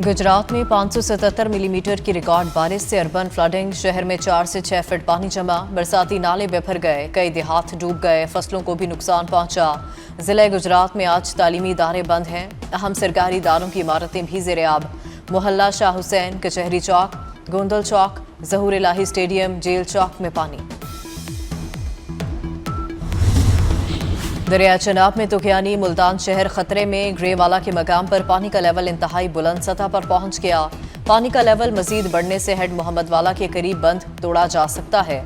गुजरात में 577 मिलीमीटर की रिकॉर्ड बारिश से अर्बन फ्लडिंग। शहर में 4 से 6 फीट पानी जमा, बरसाती नाले बेभर गए, कई देहात डूब गए, फसलों को भी नुकसान पहुंचा। जिले गुजरात में आज तालीमी इदारे बंद हैं, अहम सरकारी इदारों की इमारतें भी ज़ेर-ए-आब। मोहल्ला शाह हुसैन, कचहरी चौक, गोंदल चौक, ज़हूर इलाही स्टेडियम, जेल चौक में पानी। दरिया चनाब में तुगयानी मुल्तान शहर खतरे में। ग्रेवाला के मकाम पर पानी का लेवल इंतहाई बुलंद सतह पर पहुंच गया। पानी का लेवल मजीद बढ़ने से हेड मोहम्मद वाला के करीब बंद तोड़ा जा सकता है।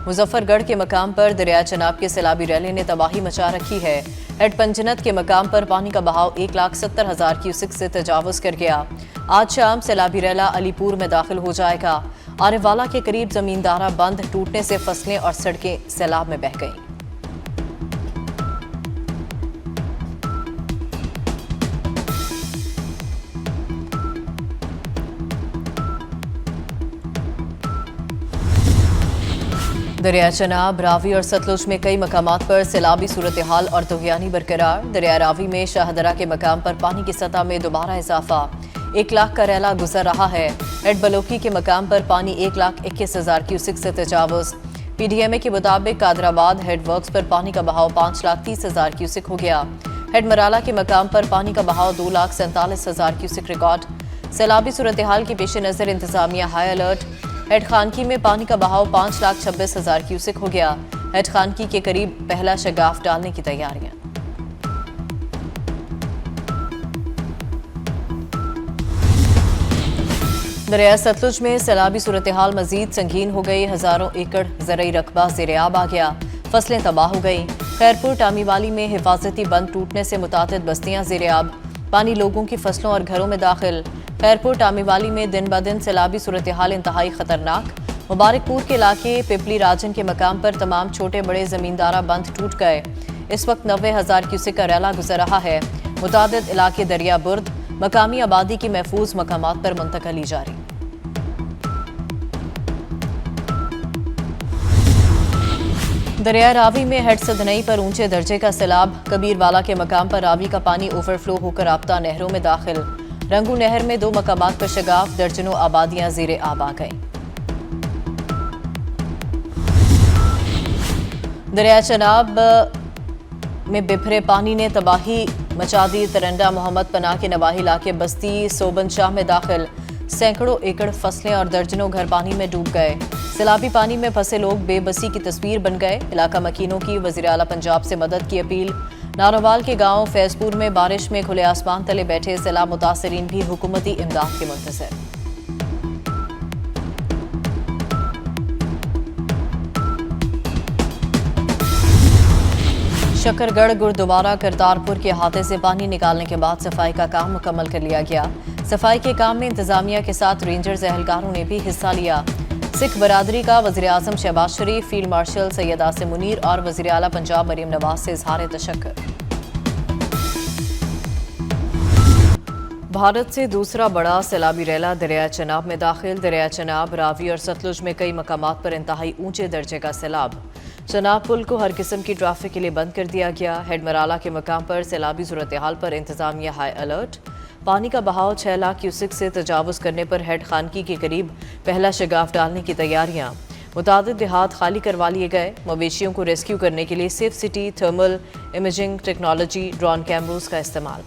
मुजफ्फरगढ़ के मकाम पर दरिया चनाब के सैलाबी रैली ने तबाही मचा रखी है। हेड पंजनत के मकाम पर पानी का बहाव 1,70,000 क्यूसिक से तजावुज कर गया। आज शाम सैलाबी रैला अलीपुर में दाखिल हो जाएगा। आरेवाला के करीब जमींदारा बंद टूटने से फसलें और सड़कें सैलाब में बह गईं। दरिया चनाब, रावी और सतलुज में कई मकामात पर सैलाबी सूरत हाल और तुगयानी बरकरार। दरिया रावी में शाहदरा के मकाम पर पानी की सतह में दोबारा इजाफा, 1 लाख का रैला गुजर रहा है। हेड बलोकी के मकाम पर पानी 1,21,000 क्यूसिक से तजावुज। PDMA के मुताबिक कादराबाद हेड वर्क्स पर पानी का बहाव 5,30,000 क्यूसिक हो गया। हेड मराला के मकाम पर पानी का बहाव 2,47,000 क्यूसिक रिकॉर्ड। सैलाबी सूरत हाल के पेश नज़र इंतजामिया हाई अलर्ट। हेड खानकी में पानी का बहाव 5,26,000 क्यूसिक हो गया। हेड खानकी के करीब पहला शगाफ डालने की तैयारियां। दरिया सतलुज में सैलाबी सूरत हाल मजीद संगीन हो गई। हजारों एकड़ ज़रई रकबा ज़ेर-ए-आब आ गया, फसलें तबाह हो गई। खैरपुर टामीवाली में हिफाजती बंद टूटने से मुतादिद बस्तियां ज़ेर-ए-आब, पानी लोगों की फसलों और घरों में दाखिल। खैरपुर टामीवाली में दिन ब दिन सैलाबी सूरत हाल इंतहाई खतरनाक। मुबारकपुर के इलाके पिपली राजन के मकाम पर तमाम छोटे बड़े जमींदारा बंद टूट गए। इस वक्त 90,000 क्यूसिक का रैला गुजर रहा है। मुतादिद इलाके दरिया बुर्द, मकामी आबादी की महफूज मकामात पर मुंतकली जारी। दरिया रावी में हेड सदनई पर ऊंचे दर्जे का सैलाब। कबीरवाला के मकाम पर रावी का पानी ओवरफ्लो होकर राब्ता नहरों में दाखिल। रंगू नहर में 2 मकामात पर शगाफ, दर्जनों आबादियां ज़ेर-ए-आब आ गईं। दरिया चनाब में बिफरे पानी ने तबाही मचा दी। तरंडा मोहम्मद पनाह के नवाही इलाके बस्ती सोबन शाह में दाखिल। सैकड़ों एकड़ फसलें और दर्जनों घर पानी में डूब गए। सैलाबी पानी में फंसे लोग बेबसी की तस्वीर बन गए। इलाका मकीनों की वज़ीर आला पंजाब से मदद की अपील। नारोवाल के गांव फैजपुर में बारिश में खुले आसमान तले बैठे सैलाब मुतासरीन भी हुकूमती इमदाद के मुंतज़िर। शकरगढ़ गुरुद्वारा करतारपुर के अहाते से पानी निकालने के बाद सफाई का काम मुकम्मल कर लिया गया। सफाई के काम में इंतजामिया के साथ रेंजर्स एहलकारों ने भी हिस्सा लिया। सिख बरादरी का वज़ीर आज़म शहबाज शरीफ, फील्ड मार्शल सैयद आसिम मुनीर और वज़ीर आला पंजाब मरीम नवाज से इजहार तशक्कुर। भारत से दूसरा बड़ा सैलाबी रैला दरिया चनाब में दाखिल। दरिया चनाब, रावी और सतलुज में कई मकामात पर इंतहाई ऊंचे दर्जे का सैलाब। चनाब पुल को हर किस्म की ट्रैफिक के लिए बंद कर दिया गया। हेड मराला के मकाम पर सैलाबी सूरत हाल पर इंतजामिया हाई अलर्ट। पानी का बहाव 6 लाख क्यूसिक से तजावुज करने पर हेड खानकी के करीब पहला शगाफ डालने की तैयारियां। मुतादिद देहात खाली करवा लिए गए। मवेशियों को रेस्क्यू करने के लिए safe city thermal imaging technology, drone कैमरों का इस्तेमाल।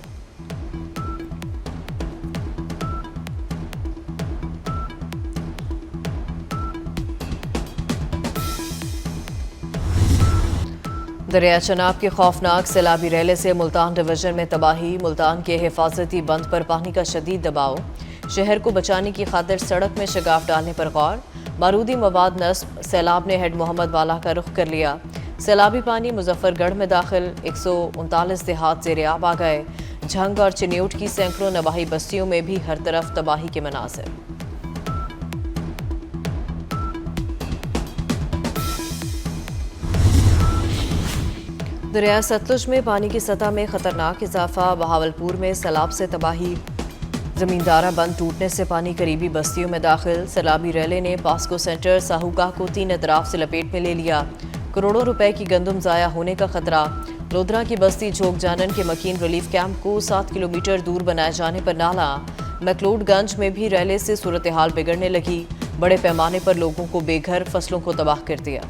दरिया चनाब के खौफनाक सैलाबी रैले से मुल्तान डिवीजन में तबाही। मुल्तान के हिफाजती बंद पर पानी का शदीद दबाव। शहर को बचाने की खातिर सड़क में शगाफ डालने पर गौर। बारूदी मवाद नस्ब। सैलाब ने हेड मोहम्मद वाला का रुख कर लिया। सैलाबी पानी मुजफ्फरगढ़ में दाखिल। 139 देहात ज़ेर-ए-आब आ गए। झंग और चिन्यूट की सैकड़ों नवाही बस्तियों में भी हर तरफ तबाही के मनाज़िर। दरिया सतलुज में पानी की सतह में खतरनाक इजाफा। बहावलपुर में सैलाब से तबाही। जमींदारा बंद टूटने से पानी करीबी बस्तियों में दाखिल। सैलाबी रैले ने पास्को सेंटर साहूका को 3 अतराफ से लपेट में ले लिया। करोड़ों रुपए की गंदम ज़ाया होने का खतरा। लोधरा की बस्ती झोंक जानन के मकीन रिलीफ कैंप को 7 किलोमीटर दूर बनाए जाने पर नाला। मैक्लोडगंज में भी रैले से सूरत हाल बिगड़ने लगी। बड़े पैमाने पर लोगों को बेघर, फसलों को तबाह कर दिया।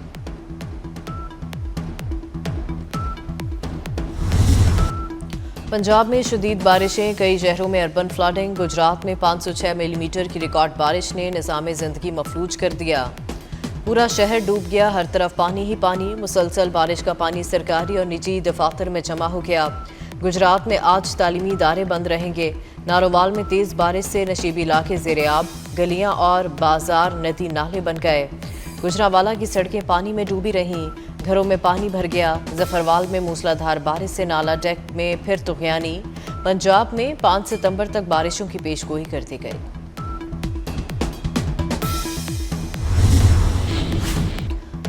पंजाब में शदीद बारिशें, कई शहरों में अर्बन फ्लडिंग। गुजरात में 506 मिलीमीटर की रिकॉर्ड बारिश ने निज़ाम ज़िंदगी मफलूज कर दिया। पूरा शहर डूब गया, हर तरफ पानी ही पानी। मुसलसल बारिश का पानी सरकारी और निजी दफातर में जमा हो गया। गुजरात में आज तालीमी इदारे बंद रहेंगे। नारोवाल में तेज़ बारिश से नशीबी इलाके ज़ेर-ए-आब, गलियां और बाजार नदी नाले बन गए। गुजरांवाला की सड़कें पानी में डूबी रहीं, घरों में पानी भर गया। जफरवाल में मूसलाधार बारिश से नाला डेक में फिर तुग़यानी। पंजाब में 5 सितंबर तक बारिशों की पेशगोई कर दी गई।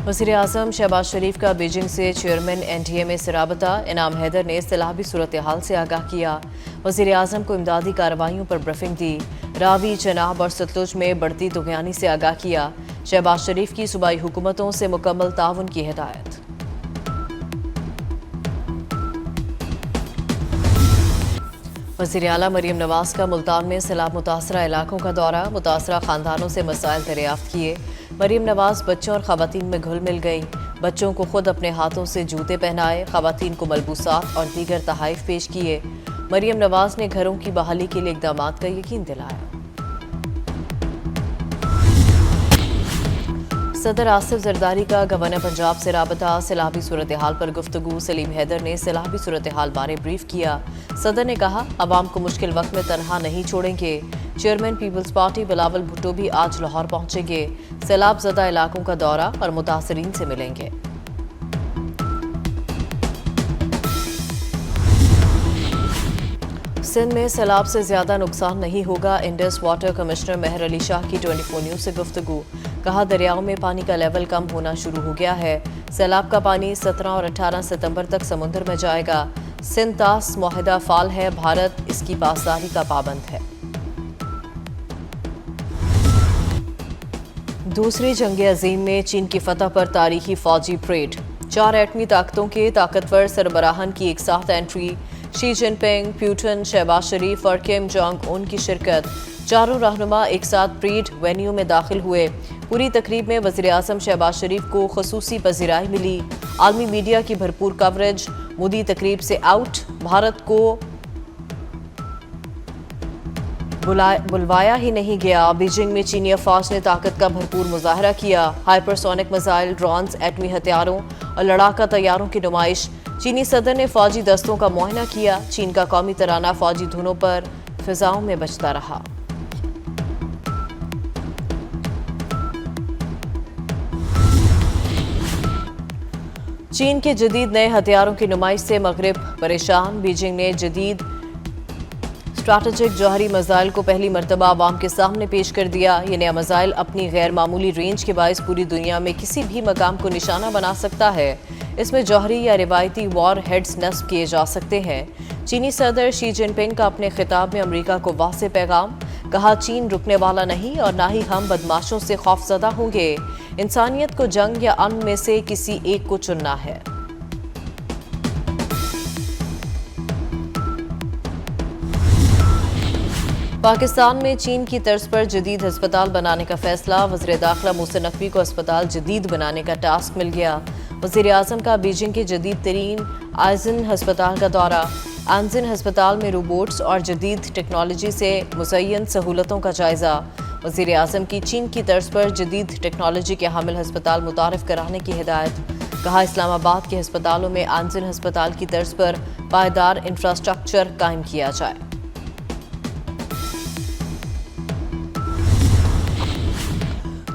वज़ीर-ए-आज़म शहबाज शरीफ का बीजिंग से चेयरमैन NDA में राबता। इनाम हैदर ने सैलाबी सूरत हाल से आगाह किया। वज़ीर-ए-आज़म को इमदादी कार्रवाइयों पर ब्रीफिंग दी। रावी, चनाब और सतलुज में बढ़ती तुग़यानी से आगाह किया। शहबाज शरीफ की सूबाई हुकूमतों से मुकम्मल ताउन की हिदायत। वज़ीर आला मरीम नवाज का मुल्तान में सैलाब मुतासरा इलाकों का दौरा। मुतासरा खानदानों से मसाइल दरियाफ्त किए। मरीम नवाज बच्चों और ख़वातीन में घुल मिल गई। बच्चों को खुद अपने हाथों से जूते पहनाए, ख़वातीन को मलबूसात और दीगर तहाइफ पेश किए। मरीम नवाज ने घरों की बहाली के लिए इक़दामात का यकीन दिलाया। सदर आसिफ जरदारी का गवर्नर पंजाब से राबता। सैलाबी सूरत हाल पर गुफ्तगू। सलीम हैदर ने सैलाबी सूरत हाल बारे ब्रीफ किया। सदर ने कहा, अवाम को मुश्किल वक्त में तनहा नहीं छोड़ेंगे। Chairman Peoples Party Bilawal Bhutto भी आज लाहौर पहुंचेंगे। सैलाब ज़दा इलाकों का दौरा और मुतासरीन से मिलेंगे। सिंध में सैलाब से ज्यादा नुकसान नहीं होगा। इंडस वाटर कमिश्नर मेहर अली शाह की 24 न्यूज़ से गुफ्तगू। कहा, दरियाओं में पानी का लेवल कम होना शुरू हो गया है। सैलाब का पानी 17 और 18 सितंबर तक समुद्र में जाएगा। सिंध तास मुआहिदा फाल है, भारत इसकी पासदारी का पाबंद है। दूसरी जंग अजीम में चीन की फतह पर तारीखी फौजी परेड। 4 एटमी ताकतों के ताकतवर सरबराहान की एक साथ entry. Xi Jinping, Putin, Shehbaz Sharif और किम जोंग उन की शिरकत। चारों रहनुमा एक साथ परेड वेन्यू में दाखिल हुए। पूरी तकरीब में वज़ीर-ए-आज़म शहबाज शरीफ को ख़ुसूसी पज़ीराई मिली। आलमी मीडिया की भरपूर कवरेज। मोदी तकरीब से आउट, भारत को बुलवाया ही नहीं गया। बीजिंग में चीनी अफवाज ने ताकत का भरपूर मुजाहरा किया। हाइपरसोनिक मिसाइल, ड्रोन्स, एटमी हथियारों और लड़ाका तैयारों की नुमाइश। चीनी सदर ने फौजी दस्तों का मुआयना किया। चीन का कौमी तराना फौजी धुनों पर फिजाओं में बजता रहा। चीन के जदीद नए हथियारों की नुमाइश से मगरिब परेशान। बीजिंग ने जदीद स्ट्रैटेजिक जौहरी मिसाइल को पहली मरतबा आवाम के सामने पेश कर दिया। ये नया मिसाइल अपनी गैर मामूली रेंज के बायस पूरी दुनिया में किसी भी मकाम को निशाना बना सकता है। इसमें जौहरी या रिवायती वॉर हेड्स नस्ब किए जा सकते हैं। चीनी सदर शी जिनपिंग का अपने खिताब में अमेरिका को वाज़ेह पैगाम। कहा, चीन रुकने वाला नहीं और ना ही हम बदमाशों से खौफजदा होंगे। इंसानियत को जंग या अमन में से किसी एक को चुनना है। पाकिस्तान में चीन की तर्ज पर जदीद अस्पताल बनाने का फैसला। वज़ीर दाखिला मोहसिन नकवी को अस्पताल जदीद बनाने का टास्क मिल गया। वज़ीर-ए-आज़म का बीजिंग के जदीद तरीन आइजिन अस्पताल का दौरा। आइजिन अस्पताल में रोबोट्स और जदीद टेक्नोलॉजी से मुज़य्यन सहूलतों का जायजा। वज़ीर-ए-आज़म की चीन की तर्ज पर जदीद टेक्नोलॉजी के हामिल अस्पताल मुतारिफ कराने की हिदायत। कहा, इस्लामाबाद के अस्पतालों में आइजिन अस्पताल की तर्ज पर पायदार इंफ्रास्ट्रक्चर कायम किया जाए।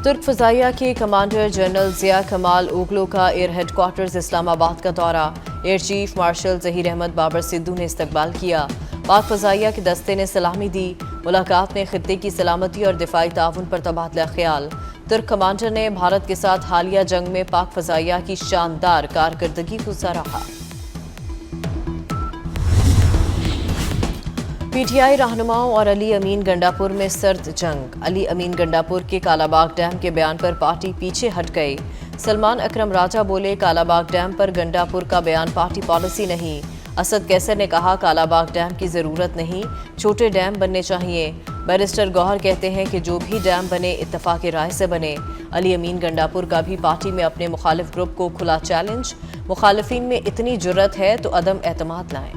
तुर्क फ़ज़ाइया के कमांडर जनरल ज़िया कमाल ओगलो का एयर हेडक्वार्टर्स इस्लामाबाद का दौरा। Air chief marshal Zaheer Ahmed Babar Sidhu ने इस्तकबाल किया। पाक फ़ज़ाइया के दस्ते ने सलामी दी। मुलाकात में खित्ते की सलामती और दिफाई ताउन पर तबादला ख्याल। तुर्क कमांडर ने भारत के साथ हालिया जंग में पाक फ़ज़ाइया की शानदार कारकर्दगी को सराहा। पीटीआई रहनुमाओं और अली अमीन गंडापुर में सर्द जंग। अली अमीन गंडापुर के कालाबाग डैम के बयान पर पार्टी पीछे हट गई। सलमान अकरम राजा बोले, कालाबाग डैम पर गंडापुर का बयान पार्टी पॉलिसी नहीं। असद कैसर ने कहा, कालाबाग डैम की ज़रूरत नहीं, छोटे डैम बनने चाहिए। बैरिस्टर गौहर कहते हैं कि जो भी डैम बने इत्तेफाक राय से बने। अली अमीन गंडापुर का भी पार्टी में अपने मुखालिफ ग्रुप को खुला चैलेंज, मुखालिफिन में इतनी जुर्रत है तो अदम एतमाद लाएं।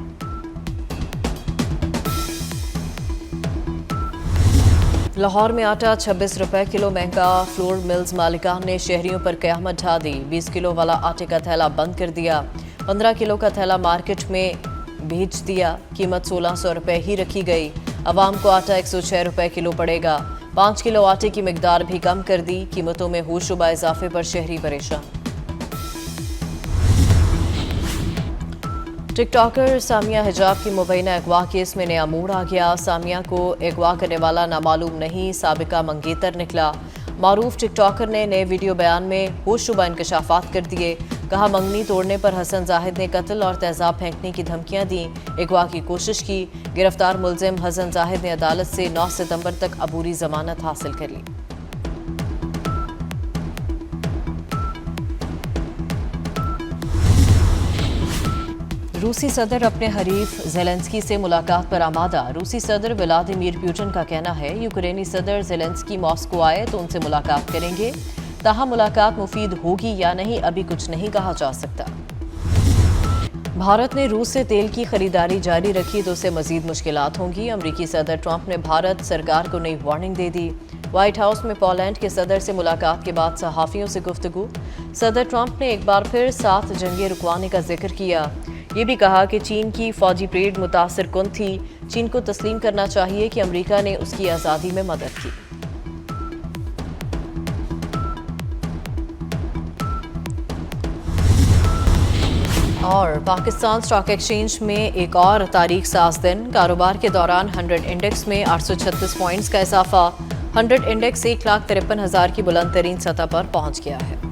लाहौर में आटा 26 रुपए किलो महंगा, फ्लोर मिल्स मालिकान ने शहरियों पर कयामत ढा दी। 20 किलो वाला आटे का थैला बंद कर दिया, 15 किलो का थैला मार्केट में भेज दिया। कीमत 1600 रुपए ही रखी गई। अवाम को आटा 106 रुपए किलो पड़ेगा। 5 किलो आटे की मिकदार भी कम कर दी। कीमतों में होशरुबा इजाफे पर शहरी परेशान। टिकटॉकर सामिया हिजाब की मुबैना अगवा केस में नया मोड़ आ गया। सामिया को अगवा करने वाला नामालूम नहीं, साबिका मंगेतर निकला। मारूफ टिकटॉकर ने नए वीडियो बयान में होशरुबा इंकशाफात कर दिए। कहा, मंगनी तोड़ने पर हसन जाहिद ने कत्ल और तेजाब फेंकने की धमकियां दी, अगवा की कोशिश की। गिरफ्तार मुलजिम हसन जाहिद ने अदालत से 9 सितंबर तक अबूरी जमानत हासिल कर ली। रूसी सदर अपने हरीफ ज़ेलेंस्की से मुलाकात पर आमादा। रूसी सदर व्लादिमीर पुतिन का कहना है यूक्रेनी सदर ज़ेलेंस्की मॉस्को आए तो उनसे मुलाकात करेंगे। ताहम मुलाकात मुफीद होगी या नहीं अभी कुछ नहीं कहा जा सकता। भारत ने रूस से तेल की खरीदारी जारी रखी तो उससे मजीद मुश्किलात होंगी। अमरीकी सदर ट्रंप ने भारत सरकार को नई वार्निंग दे दी। व्हाइट हाउस में पोलैंड के सदर से मुलाकात के बाद सहाफ़ियों से गुफ्तगू। सदर ट्रंप ने एक बार फिर 7 जंगें रुकवाने का जिक्र किया। ये भी कहा कि चीन की फौजी परेड मुतासिर कुन थी। चीन को तस्लीम करना चाहिए कि अमेरिका ने उसकी आज़ादी में मदद की। और पाकिस्तान स्टॉक एक्सचेंज में एक और तारीख साज दिन। कारोबार के दौरान 100 इंडेक्स में 836 पॉइंट्स का इजाफा। 100 इंडेक्स 1,53,000 की बुलंद तरीन सतह पर पहुंच गया है।